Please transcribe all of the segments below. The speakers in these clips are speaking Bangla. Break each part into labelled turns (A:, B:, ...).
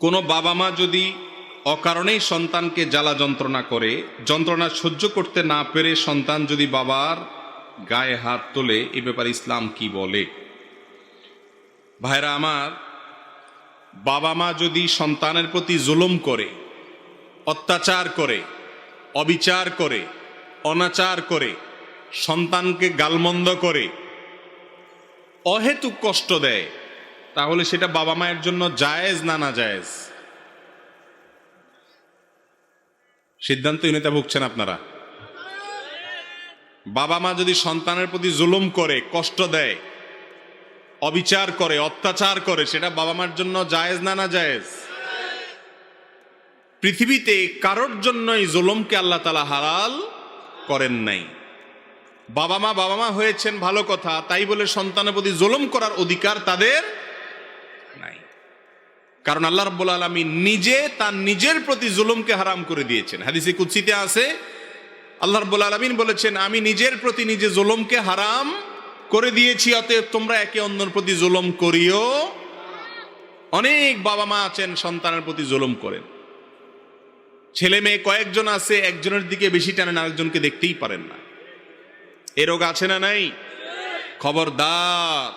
A: কোনো বাবা মা যদি অকারণেই সন্তানকে জ্বালা যন্ত্রণা করে, যন্ত্রণা সহ্য করতে না পেরে সন্তান যদি বাবার গায়ে হাত তোলে, এ ব্যাপারে ইসলাম কি বলে? ভাইরা আমার, বাবা মা যদি সন্তানের প্রতি জুলুম করে, অত্যাচার করে, অবিচার করে, অনাচার করে, সন্তানকে গালমন্দ করে, অহেতুক কষ্ট দেয়, তাহলে সেটা বাবা মায়ের জন্য জায়েজ না না জায়েজ? সিদ্ধান্তহীনতা ভুগছেন আপনারা। বাবা মা যদি সন্তানের প্রতি জুলুম করে, কষ্ট দেয়, অবিচার করে, অত্যাচার করে, সেটা বাবা মার জন্য জায়েজ না না জায়েজ? পৃথিবীতে কারোর জন্যই জুলুমকে আল্লাহ তাআলা হালাল করেন নাই। বাবা মা হয়েছেন ভালো কথা, তাই বলে সন্তানের প্রতি জুলুম করার অধিকার তাদের নাই। কারণ আল্লাহ রাব্বুল আলামিন নিজে তার নিজের প্রতি জুলুমকে হারাম করে দিয়েছেন। হাদিসে কুদসিতে আছে, আল্লাহ রাব্বুল আলামিন বলেছেন, আমি নিজের প্রতি নিজে জুলুমকে হারাম করে দিয়েছি, অতএব তোমরা একে অন্যের প্রতি জুলুম করিও। অনেক বাবা মা আছেন সন্তানের প্রতি জুলুম করেন। ছেলে মেয়ে কয়েকজন আছে, একজনের দিকে বেশি টানেন, আরেকজনকে দেখতেই পারেন না। এ রোগ আছে না নাই? খবরদার,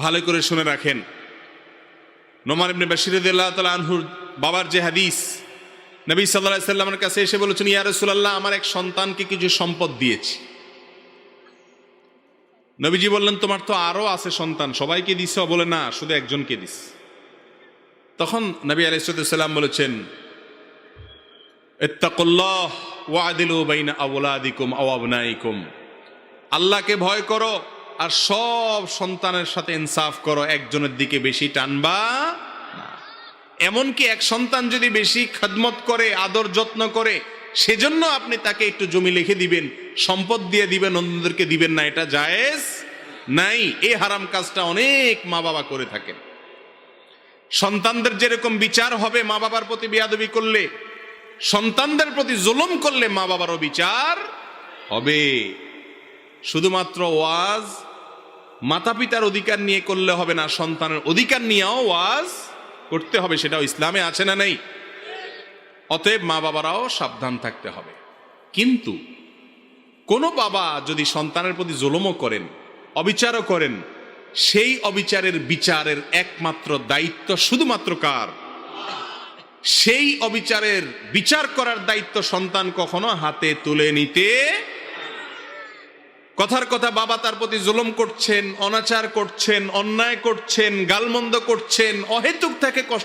A: ভালো করে শুনে রাখেন। নোমান ইবনে বাশির রাদিয়াল্লাহু তাআলা আনহুর বাবার যে হাদিস, নবী সাল্লাল্লাহু আলাইহি সাল্লামের কাছে এসে বলেছেন, ইয়া রাসূলুল্লাহ, আমার এক সন্তানকে কিছু সম্পদ দিয়েছি। নবীজি বললেন, তোমার তো আরো আছে সন্তান, সবাইকে দিছ? বলে না, শুধু একজনকে দিস। তখন নবী আলাইহিস সালাম বলেছেন, ইত্তাকুল্লাহ ওয়াদিলু বাইনা আওলাদিকুম আও আবনাইকুম, আল্লাহকে ভয় করো আর সব সন্তানের সাথে ইনসাফ করো, একজনের দিকে বেশি টানবা না। এমনকি এক সন্তান যদি বেশি খেদমত করে, আদর যত্ন করে, সেজন্য আপনি তাকে একটু জমি লিখে দিবেন, সম্পদ দিয়ে দিবেন, অন্যদেরকে দিবেন না, এটা জায়েজ নাই। এই হারাম কাজটা অনেক মা বাবা করে থাকেন। সন্তানদের যেরকম বিচার হবে মা বাবার প্রতি বেয়াদবি করলে, সন্তানদের প্রতি জুলুম করলে মা বাবারও বিচার হবে। শুধুমাত্র ওয়াজ মাতা পিতার অধিকার নিয়ে করলে হবে না, সন্তানের অধিকার নিয়েও ওয়াজ করতে হবে, সেটাও ইসলামে আছে না নেই? অতএব মা বাবারাও সাবধান থাকতে হবে। কিন্তু কোনো বাবা যদি সন্তানের প্রতি জুলুমও করেন, অবিচারও করেন, সেই অবিচারের বিচারের একমাত্র দায়িত্ব শুধুমাত্র কার? সেই অবিচারের বিচার করার দায়িত্ব সন্তান কখনো হাতে তুলে নিতে। কথার কথা, বাবা তার প্রতি জুলুম করছেন, অনাচার করছেন, অন্যায় করছেন, গালমন্দ করছেন, অহেতুক তাকে কষ্ট